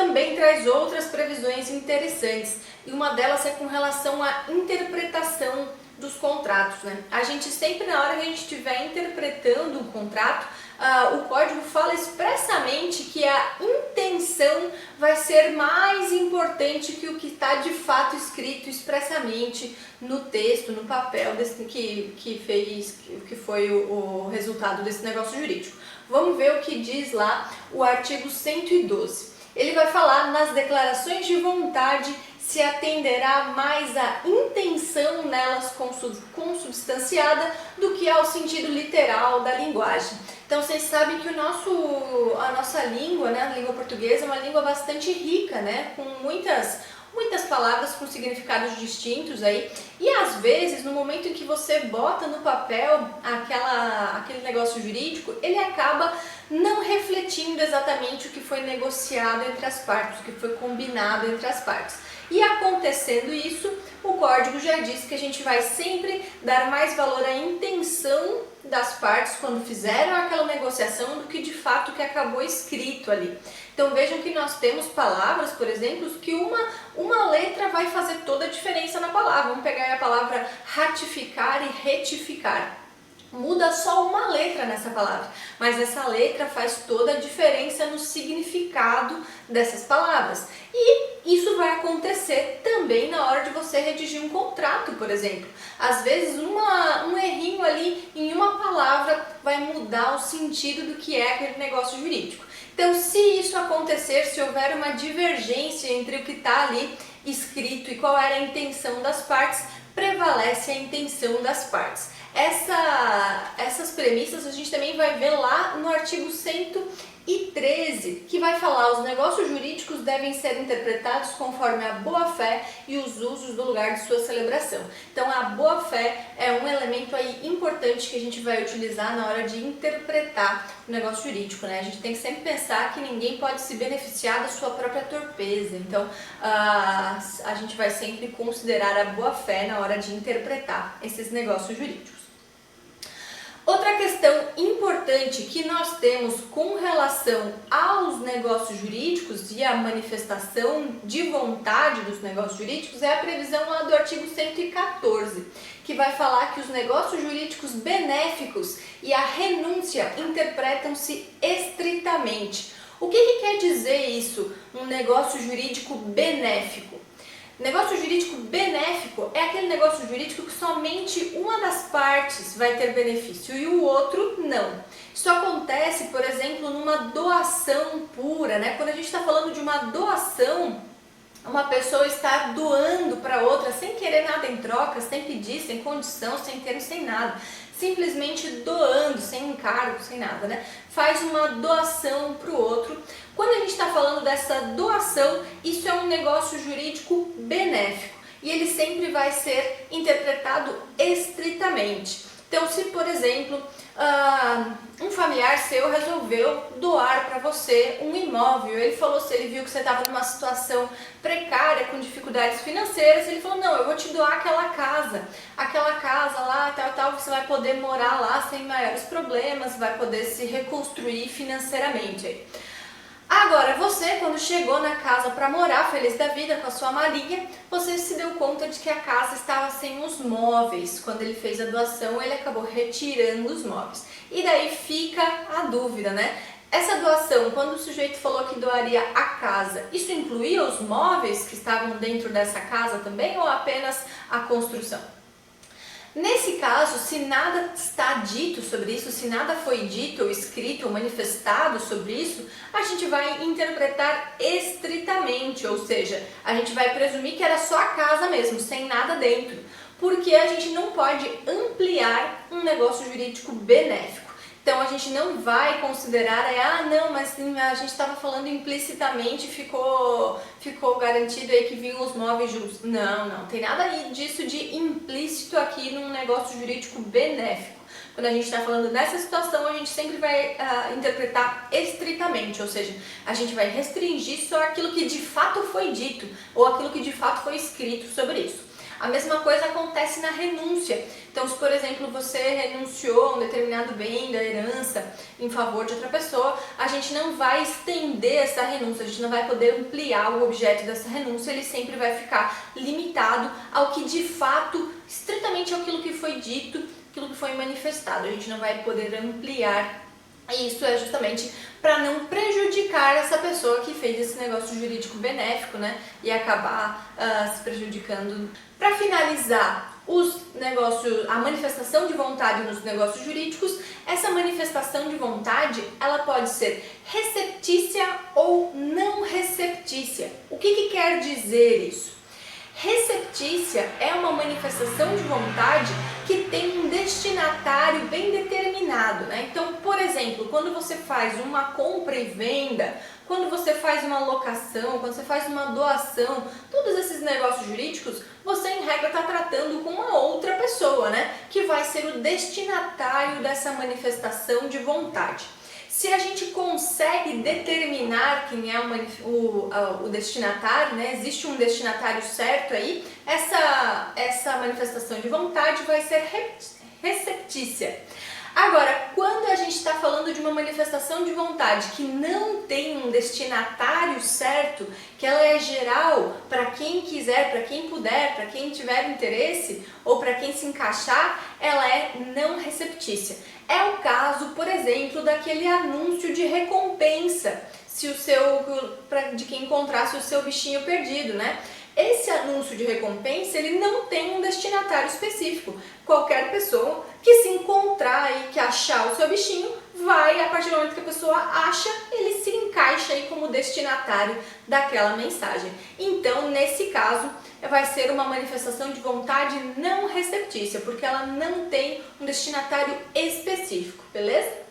também traz outras previsões interessantes, e uma delas é com relação à interpretação dos contratos, né? A gente sempre, na hora que a gente estiver interpretando um contrato, o código fala expressamente que a intenção vai ser mais importante que o que está de fato escrito expressamente no texto, no papel que foi o resultado desse negócio jurídico. Vamos ver o que diz lá o artigo 112. Ele vai falar: nas declarações de vontade se atenderá mais à intenção nelas consubstanciada do que ao sentido literal da linguagem. Então vocês sabem que a nossa língua, né, a língua portuguesa, é uma língua bastante rica, né, com muitas palavras com significados distintos aí, e às vezes no momento em que você bota no papel aquele negócio jurídico, ele acaba não refletindo exatamente o que foi negociado entre as partes, o que foi combinado entre as partes. E acontecendo isso, o código já diz que a gente vai sempre dar mais valor à intenção das partes quando fizeram aquela negociação do que de fato que acabou escrito ali. Então vejam que nós temos palavras, por exemplo, que uma letra vai fazer toda a diferença na palavra. Vamos pegar a palavra ratificar e retificar. Muda só uma letra nessa palavra, mas essa letra faz toda a diferença no significado dessas palavras. E isso vai acontecer também na hora de você redigir um contrato, por exemplo. Às vezes um errinho ali em uma palavra vai mudar o sentido do que é aquele negócio jurídico. Então, se isso acontecer, se houver uma divergência entre o que está ali escrito e qual era a intenção das partes, prevalece a intenção das partes. Essas premissas a gente também vai ver lá no artigo 113, que vai falar: os negócios jurídicos devem ser interpretados conforme a boa-fé e os usos do lugar de sua celebração. Então a boa-fé é um elemento aí importante que a gente vai utilizar na hora de interpretar o negócio jurídico, né? A gente tem que sempre pensar que ninguém pode se beneficiar da sua própria torpeza. Então a gente vai sempre considerar a boa-fé na hora de interpretar esses negócios jurídicos. Outra questão importante que nós temos com relação aos negócios jurídicos e a manifestação de vontade dos negócios jurídicos é a previsão lá do artigo 114, que vai falar que os negócios jurídicos benéficos e a renúncia interpretam-se estritamente. O que quer dizer isso, um negócio jurídico benéfico? Negócio jurídico benéfico é aquele negócio jurídico que somente uma das partes vai ter benefício e o outro não. Isso acontece, por exemplo, numa doação pura, né? Quando a gente está falando de uma doação, uma pessoa está doando para outra sem querer nada em troca, sem pedir, sem condição, sem termo, sem nada. Simplesmente doando, sem encargo, sem nada, né? Faz uma doação para o outro. Quando a gente está falando dessa doação, isso é um negócio jurídico benéfico e ele sempre vai ser interpretado estritamente. Então, se por exemplo, um familiar seu resolveu doar para você um imóvel, ele falou, se ele viu que você estava numa situação precária, com dificuldades financeiras, ele falou: não, eu vou te doar aquela casa lá, tal, você vai poder morar lá sem maiores problemas, vai poder se reconstruir financeiramente. Agora, você, quando chegou na casa para morar, feliz da vida, com a sua malinha, você se deu conta de que a casa estava sem os móveis. Quando ele fez a doação, ele acabou retirando os móveis. E daí fica a dúvida, né? Essa doação, quando o sujeito falou que doaria a casa, isso incluía os móveis que estavam dentro dessa casa também ou apenas a construção? Nesse caso, se nada está dito sobre isso, se nada foi dito ou escrito ou manifestado sobre isso, a gente vai interpretar estritamente, ou seja, a gente vai presumir que era só a casa mesmo, sem nada dentro, porque a gente não pode ampliar um negócio jurídico benéfico. Então a gente não vai considerar, não, mas a gente estava falando implicitamente, ficou garantido aí que vinham os móveis juntos. Não tem nada disso de implícito aqui num negócio jurídico benéfico. Quando a gente está falando dessa situação, a gente sempre vai interpretar estritamente, ou seja, a gente vai restringir só aquilo que de fato foi dito ou aquilo que de fato foi escrito sobre isso. A mesma coisa acontece na renúncia. Então, se por exemplo você renunciou a um determinado bem da herança em favor de outra pessoa, a gente não vai estender essa renúncia, a gente não vai poder ampliar o objeto dessa renúncia, ele sempre vai ficar limitado ao que de fato, estritamente aquilo que foi dito, aquilo que foi manifestado. A gente não vai poder ampliar. E isso é justamente para não prejudicar essa pessoa que fez esse negócio jurídico benéfico, né? E acabar se prejudicando. Para finalizar, a manifestação de vontade nos negócios jurídicos, essa manifestação de vontade, ela pode ser receptícia ou não receptícia. O que quer dizer isso? Receptícia é uma manifestação de vontade que tem um destinatário bem determinado, né? Então, por exemplo, quando você faz uma compra e venda, quando você faz uma locação, quando você faz uma doação, todos esses negócios jurídicos, você em regra está tratando com uma outra pessoa, né? Que vai ser o destinatário dessa manifestação de vontade. Se a gente consegue determinar quem é o destinatário, né? Existe um destinatário certo aí, essa manifestação de vontade vai ser receptícia. Agora, quando a gente está falando de uma manifestação de vontade que não tem um destinatário certo, que ela é geral para quem quiser, para quem puder, para quem tiver interesse ou para quem se encaixar, ela é não receptícia. É o caso, por exemplo, daquele anúncio de recompensa de quem encontrasse o seu bichinho perdido, né? Esse anúncio de recompensa, ele não tem um destinatário específico. Qualquer pessoa que se encontrar e que achar o seu bichinho, vai, a partir do momento que a pessoa acha, ele se encaixa aí como destinatário daquela mensagem. Então, nesse caso, vai ser uma manifestação de vontade não receptícia, porque ela não tem um destinatário específico, beleza?